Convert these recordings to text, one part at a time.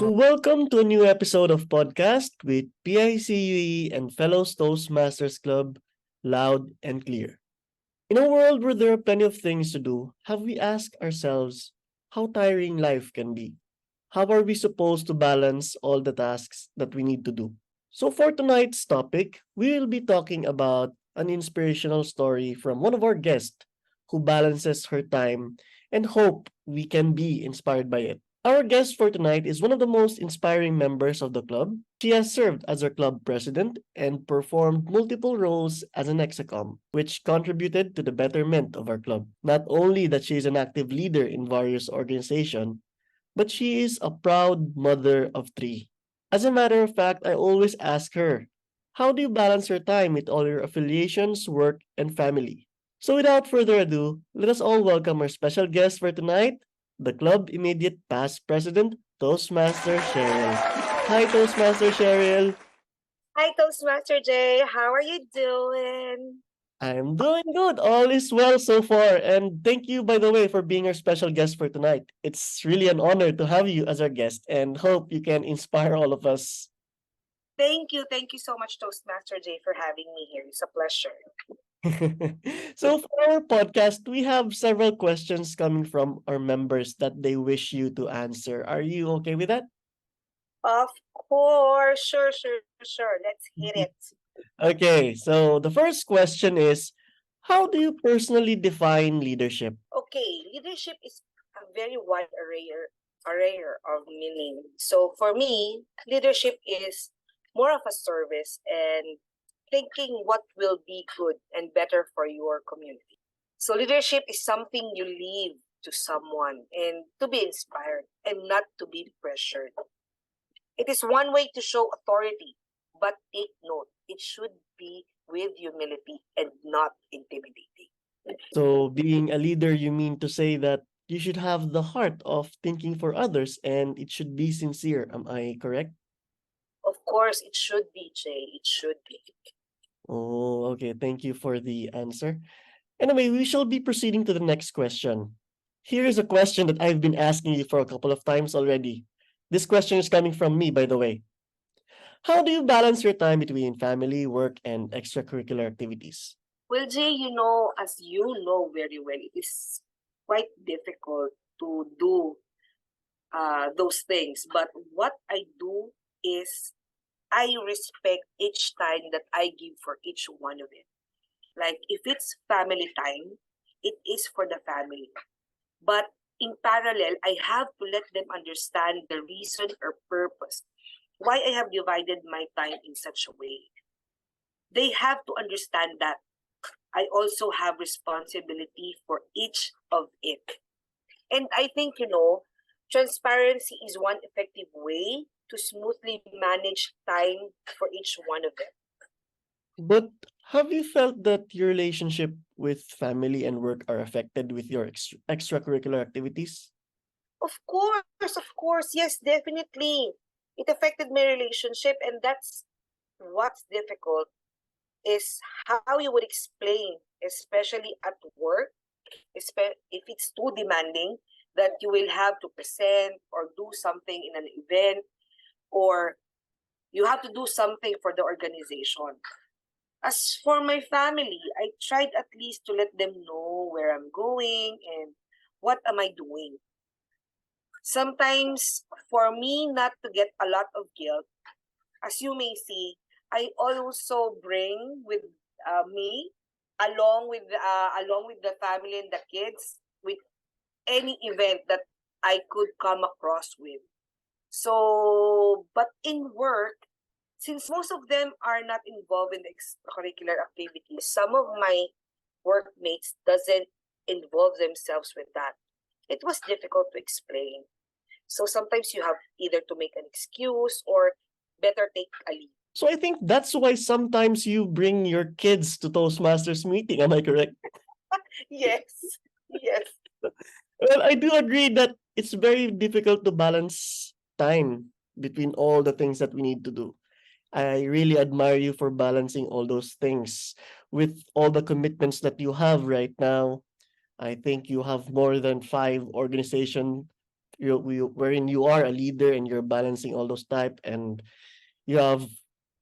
So, welcome to a new episode of podcast with PICUE and fellow Toastmasters Club, loud and clear. In a world where there are plenty of things to do, have we asked ourselves how tiring life can be? How are we supposed to balance all the tasks that we need to do? So, for tonight's topic, we will be talking about an inspirational story from one of our guests who balances her time and hope we can be inspired by it. Our guest for tonight is one of the most inspiring members of the club. She has served as our club president and performed multiple roles as an execom, which contributed to the betterment of our club. Not only that she is an active leader in various organizations, but she is a proud mother of three. As a matter of fact, I always ask her, how do you balance your time with all your affiliations, work, and family? So without further ado, let us all welcome our special guest for tonight, the club immediate past president, Toastmaster Sheryl. Hi, Toastmaster Sheryl. Hi, Toastmaster Jay. How are you doing? I'm doing good. All is well so far. And thank you, by the way, for being our special guest for tonight. It's really an honor to have you as our guest and hope you can inspire all of us. Thank you. Thank you so much, Toastmaster Jay, for having me here. It's a pleasure. So for our podcast, we have several questions coming from our members that they wish you to answer. Are you okay with that? Of course. Sure. Let's hit it. Okay, so the first question is, how do you personally define leadership? Okay, leadership is a very wide array of meaning. So for me, leadership is more of a service and thinking what will be good and better for your community. So leadership is something you leave to someone and to be inspired and not to be pressured. It is one way to show authority, but take note, it should be with humility and not intimidating. So being a leader, you mean to say that you should have the heart of thinking for others and it should be sincere. Am I correct? Of course, it should be, Jay. It should be. Oh, okay. Thank you for the answer. Anyway, we shall be proceeding to the next question. Here is a question that I've been asking you for a couple of times already. This question is coming from me, by the way. How do you balance your time between family, work, and extracurricular activities? Well, Jay, as you know very well, it is quite difficult to do those things. But what I do is I respect each time that I give for each one of it. Like if it's family time, it is for the family. But in parallel, I have to let them understand the reason or purpose why I have divided my time in such a way. They have to understand that I also have responsibility for each of it. And I think, transparency is one effective way to smoothly manage time for each one of them. But have you felt that your relationship with family and work are affected with your extracurricular activities? Of course, yes, definitely. It affected my relationship, and that's what's difficult is how you would explain, especially at work, if it's too demanding, that you will have to present or do something in an event, or you have to do something for the organization. As for my family, I tried at least to let them know where I'm going and what am I doing. Sometimes, for me not to get a lot of guilt, as you may see, I also bring with me along with the family and the kids with any event that I could come across with. So, but in work, since most of them are not involved in the extracurricular activities, some of my workmates doesn't involve themselves with that. It was difficult to explain. So sometimes you have either to make an excuse or better take a leave. So I think that's why sometimes you bring your kids to Toastmasters meeting. Am I correct? Yes, yes. Well, I do agree that it's very difficult to balance time between all the things that we need to do. I really admire you for balancing all those things with all the commitments that you have right now. I think you have more than five organizations wherein you are a leader and you're balancing all those type, and you have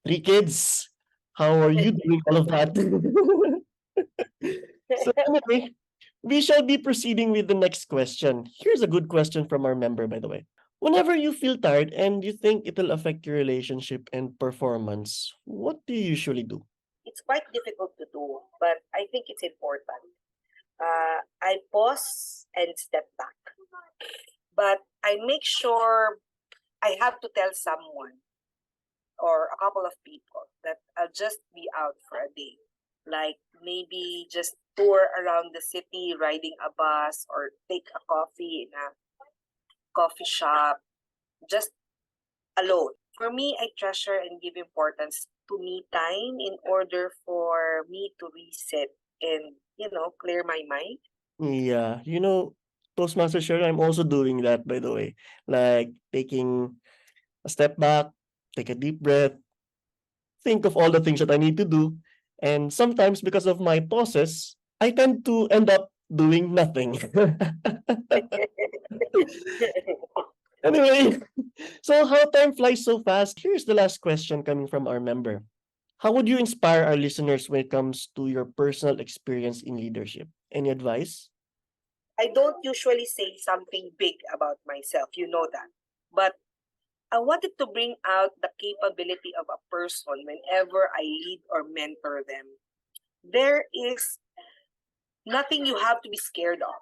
3 kids. How are you doing all of that? So anyway, we shall be proceeding with the next question. Here's a good question from our member, by the way. Whenever you feel tired and you think it'll affect your relationship and performance, what do you usually do? It's quite difficult to do, but I think it's important. I pause and step back, but I make sure I have to tell someone or a couple of people that I'll just be out for a day. Like maybe just tour around the city, riding a bus, or take a coffee in a coffee shop, just alone. For me, I treasure and give importance to me time in order for me to reset and, clear my mind. Yeah, Toastmaster Sheryl, I'm also doing that, by the way. Like taking a step back, take a deep breath, think of all the things that I need to do. And sometimes because of my pauses, I tend to end up doing nothing. Anyway, so how time flies so fast. Here's the last question coming from our member. How would you inspire our listeners when it comes to your personal experience in leadership? Any advice? I don't usually say something big about myself, you know that. But I wanted to bring out the capability of a person whenever I lead or mentor them. There is nothing you have to be scared of.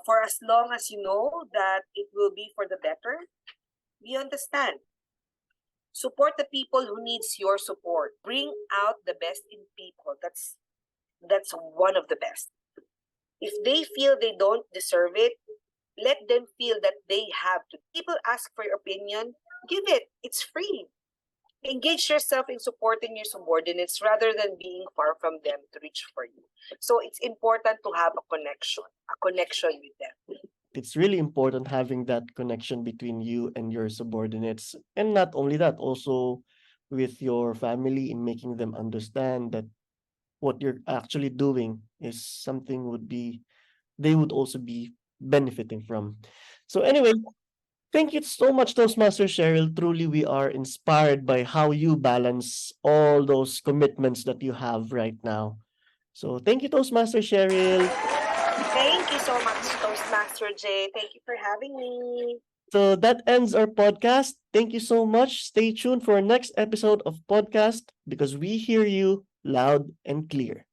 For as long as you know that it will be for the better, we understand. Support the people who needs your support. Bring out the best in people. That's one of the best. If they feel they don't deserve it, let them feel that they have to. People ask for your opinion, give it. It's free. Engage yourself in supporting your subordinates rather than being far from them to reach for you. So it's important to have a connection with them. It's really important having that connection between you and your subordinates. And not only that, also with your family, in making them understand that what you're actually doing is something would be they would also be benefiting from. So anyway, thank you so much, Toastmaster Sheryl. Truly, we are inspired by how you balance all those commitments that you have right now. So thank you, Toastmaster Sheryl. Thank you so much, Toastmaster Jay. Thank you for having me. So that ends our podcast. Thank you so much. Stay tuned for our next episode of podcast because we hear you loud and clear.